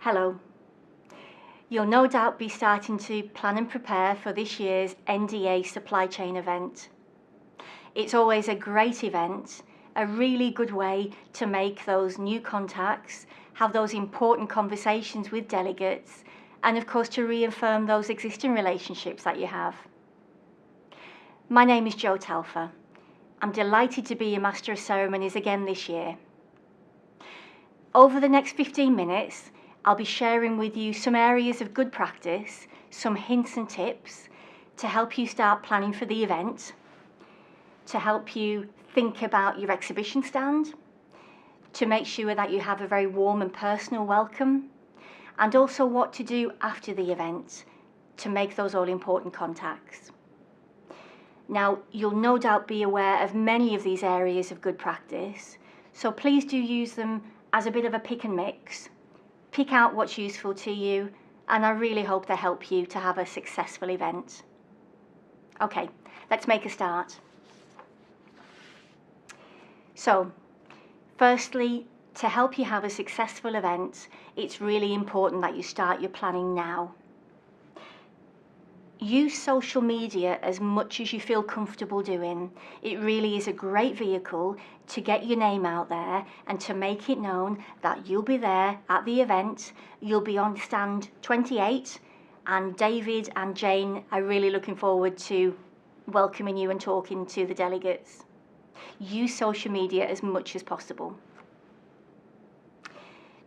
Hello. You'll no doubt be starting to plan and prepare for this year's NDA supply chain event. It's always a great event, a really good way to make those new contacts, have those important conversations with delegates, and of course to reaffirm those existing relationships that you have. My name is Jo Telfer. I'm delighted to be your Master of Ceremonies again this year. Over the next 15 minutes, I'll be sharing with you some areas of good practice, some hints and tips to help you start planning for the event, to help you think about your exhibition stand, to make sure that you have a very warm and personal welcome, and also what to do after the event to make those all-important contacts. Now, you'll no doubt be aware of many of these areas of good practice, so please do use them as a bit of a pick and mix. Pick out what's useful to you, and I really hope they help you to have a successful event. Okay, let's make a start. So, firstly, to help you have a successful event, it's really important that you start your planning now. Use social media as much as you feel comfortable doing. It really is a great vehicle to get your name out there and to make it known that you'll be there at the event. You'll be on stand 28, and David and Jane are really looking forward to welcoming you and talking to the delegates. Use social media as much as possible.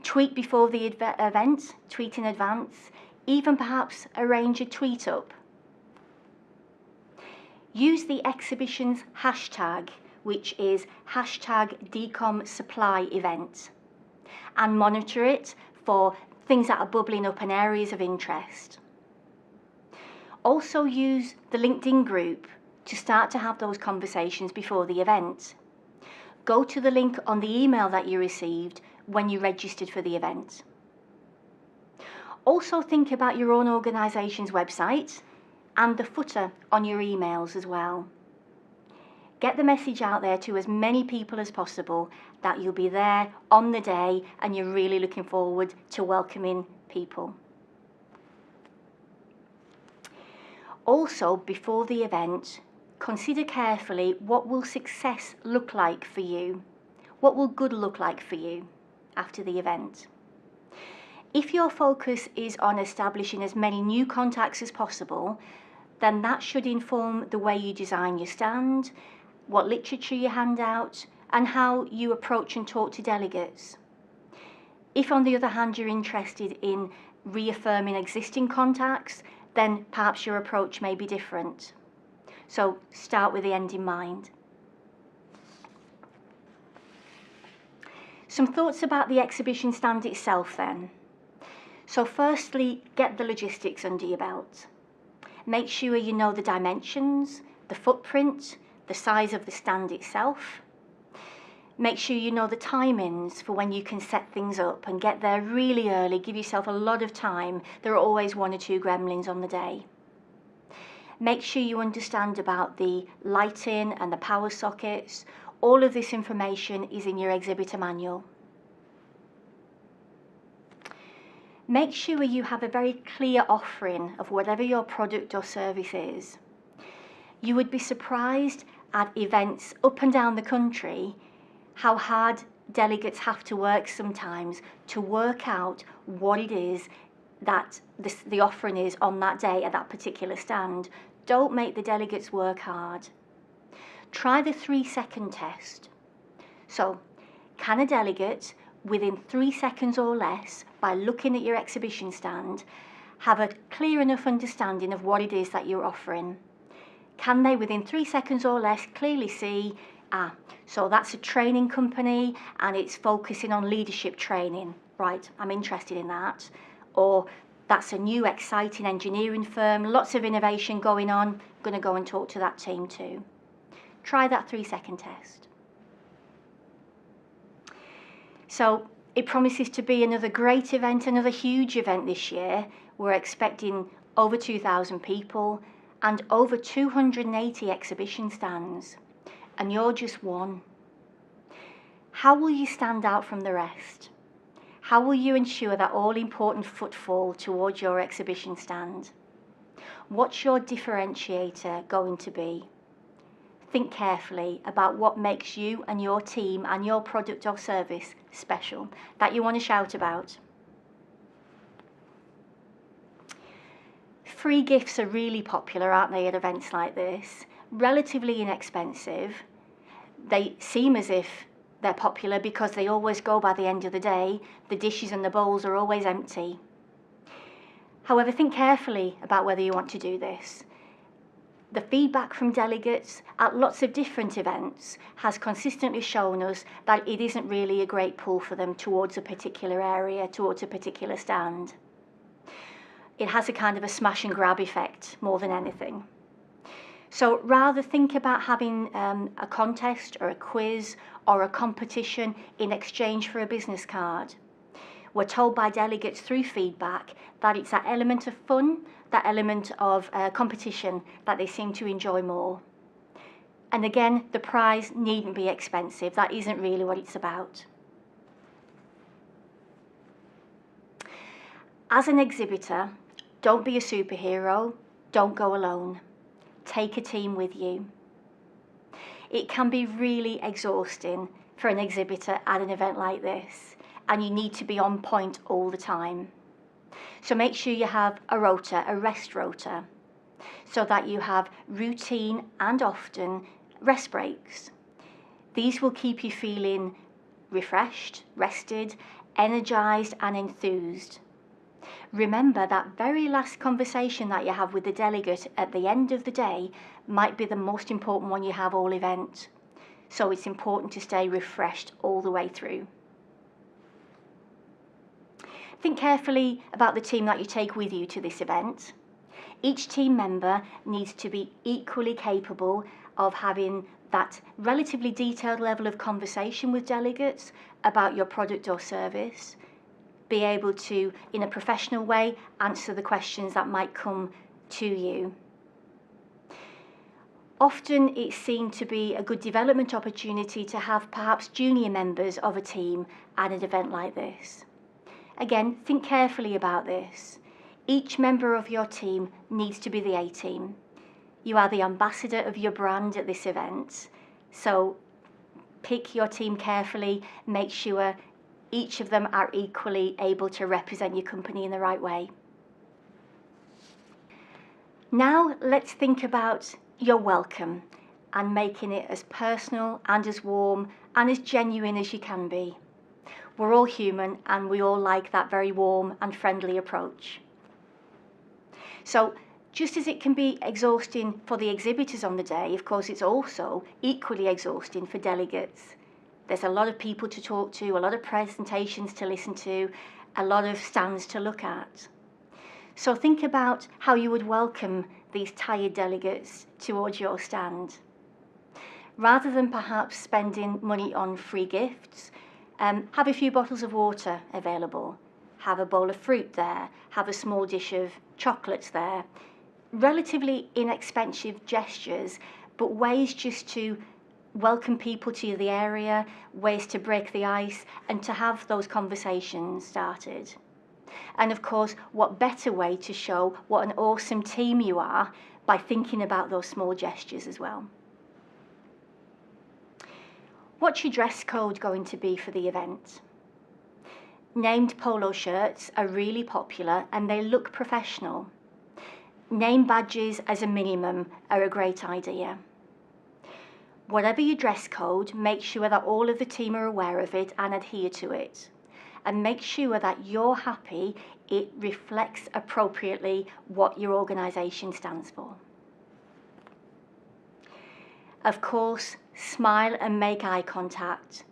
Tweet before the event, tweet in advance, even perhaps arrange a tweet up. Use the exhibition's hashtag, which is #DecomSupplyEvent, and monitor it for things that are bubbling up and areas of interest. Also use the LinkedIn group to start to have those conversations before the event. Go to the link on the email that you received when you registered for the event. Also think about your own organisation's website and the footer on your emails as well. Get the message out there to as many people as possible that you'll be there on the day and you're really looking forward to welcoming people. Also, before the event, consider carefully what will success look like for you. What will good look like for you after the event? If your focus is on establishing as many new contacts as possible, then that should inform the way you design your stand, what literature you hand out, and how you approach and talk to delegates. If, on the other hand, you're interested in reaffirming existing contacts, then perhaps your approach may be different. So start with the end in mind. Some thoughts about the exhibition stand itself then. So firstly, get the logistics under your belt. Make sure you know the dimensions, the footprint, the size of the stand itself. Make sure you know the timings for when you can set things up and get there really early. Give yourself a lot of time. There are always 1 or 2 gremlins on the day. Make sure you understand about the lighting and the power sockets. All of this information is in your exhibitor manual. Make sure you have a very clear offering of whatever your product or service is. You would be surprised at events up and down the country how hard delegates have to work sometimes to work out what it is that the offering is on that day at that particular stand. Don't make the delegates work hard. Try the 3-second test. So, can a delegate, within 3 seconds or less, by looking at your exhibition stand, have a clear enough understanding of what it is that you're offering? Can they, within 3 seconds or less, clearly see, so that's a training company and it's focusing on leadership training. Right, I'm interested in that. Or that's a new exciting engineering firm, lots of innovation going on, I'm going to go and talk to that team too. Try that 3-second test. So it promises to be another great event, another huge event this year. We're expecting over 2,000 people and over 280 exhibition stands, and you're just one. How will you stand out from the rest? How will you ensure that all-important footfall towards your exhibition stand? What's your differentiator going to be? Think carefully about what makes you and your team and your product or service special that you want to shout about. Free gifts are really popular, aren't they, at events like this? Relatively inexpensive. They seem as if they're popular because they always go by the end of the day. The dishes and the bowls are always empty. However, think carefully about whether you want to do this. The feedback from delegates at lots of different events has consistently shown us that it isn't really a great pull for them towards a particular area, towards a particular stand. It has a kind of a smash and grab effect more than anything. So rather think about having a contest or a quiz or a competition in exchange for a business card. We're told by delegates through feedback that it's that element of fun, that element of competition that they seem to enjoy more. And again, the prize needn't be expensive. That isn't really what it's about. As an exhibitor, don't be a superhero. Don't go alone. Take a team with you. It can be really exhausting for an exhibitor at an event like this, and you need to be on point all the time. So make sure you have a rota, a rest rota, so that you have routine and often rest breaks. These will keep you feeling refreshed, rested, energized and enthused. Remember that very last conversation that you have with the delegate at the end of the day might be the most important one you have all event. So it's important to stay refreshed all the way through. Think carefully about the team that you take with you to this event. Each team member needs to be equally capable of having that relatively detailed level of conversation with delegates about your product or service, be able to, in a professional way, answer the questions that might come to you. Often it's seen to be a good development opportunity to have perhaps junior members of a team at an event like this. Again, think carefully about this. Each member of your team needs to be the A-team. You are the ambassador of your brand at this event, so pick your team carefully, make sure each of them are equally able to represent your company in the right way. Now let's think about your welcome and making it as personal and as warm and as genuine as you can be. We're all human and we all like that very warm and friendly approach. So just as it can be exhausting for the exhibitors on the day, of course it's also equally exhausting for delegates. There's a lot of people to talk to, a lot of presentations to listen to, a lot of stands to look at. So think about how you would welcome these tired delegates towards your stand. Rather than perhaps spending money on free gifts, have a few bottles of water available, have a bowl of fruit there, have a small dish of chocolates there. Relatively inexpensive gestures, but ways just to welcome people to the area, ways to break the ice and to have those conversations started. And of course, what better way to show what an awesome team you are by thinking about those small gestures as well. What's your dress code going to be for the event? Named polo shirts are really popular and they look professional. Name badges as a minimum are a great idea. Whatever your dress code, make sure that all of the team are aware of it and adhere to it. And make sure that you're happy it reflects appropriately what your organisation stands for. Of course, smile and make eye contact.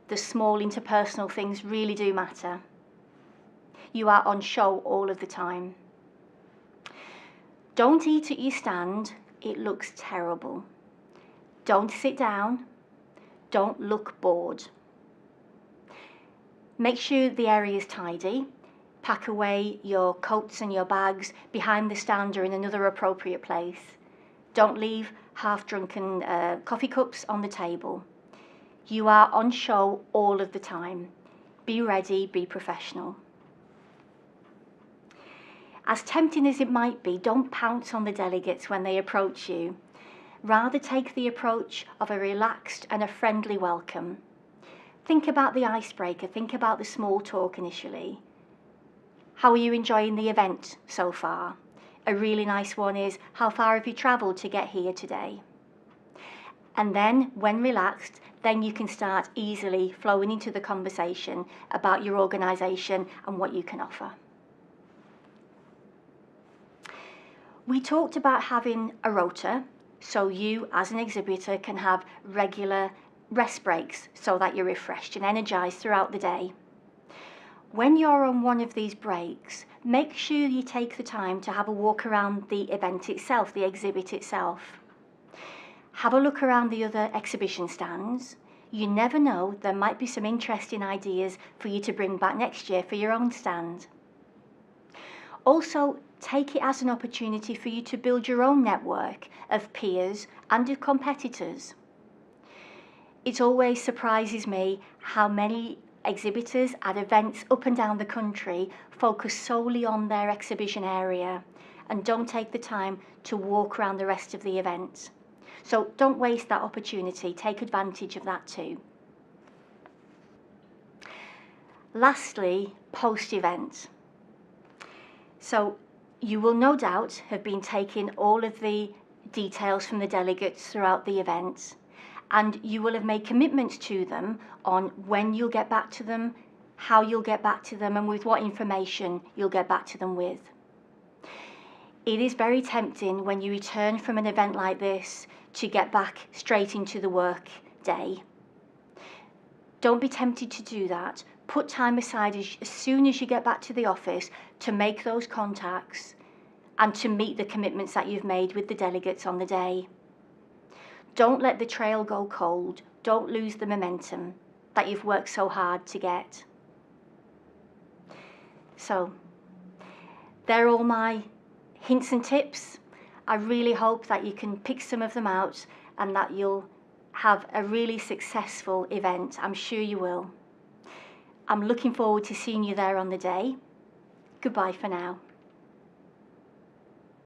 The small interpersonal things really do matter. You are on show all of the time. Don't eat at your stand, it looks terrible. Don't sit down, don't look bored. Make sure the area is tidy. Pack away your coats and your bags behind the stand or in another appropriate place. Don't leave half-drunken coffee cups on the table. You are on show all of the time. Be ready, be professional. As tempting as it might be, don't pounce on the delegates when they approach you. Rather take the approach of a relaxed and a friendly welcome. Think about the icebreaker, think about the small talk initially. How are you enjoying the event so far? A really nice one is, how far have you travelled to get here today? And then, when relaxed, then you can start easily flowing into the conversation about your organisation and what you can offer. We talked about having a rota, so you as an exhibitor can have regular rest breaks so that you're refreshed and energised throughout the day. When you're on one of these breaks, make sure you take the time to have a walk around the event itself, the exhibit itself. Have a look around the other exhibition stands. You never know, there might be some interesting ideas for you to bring back next year for your own stand. Also, take it as an opportunity for you to build your own network of peers and of competitors. It always surprises me how many exhibitors at events up and down the country focus solely on their exhibition area and don't take the time to walk around the rest of the event. So don't waste that opportunity, take advantage of that too. Lastly, post-event. So you will no doubt have been taking all of the details from the delegates throughout the event, and you will have made commitments to them on when you'll get back to them, how you'll get back to them, and with what information you'll get back to them with. It is very tempting when you return from an event like this to get back straight into the work day. Don't be tempted to do that. Put time aside as soon as you get back to the office to make those contacts and to meet the commitments that you've made with the delegates on the day. Don't let the trail go cold. Don't lose the momentum that you've worked so hard to get. So, they're all my hints and tips. I really hope that you can pick some of them out and that you'll have a really successful event. I'm sure you will. I'm looking forward to seeing you there on the day. Goodbye for now.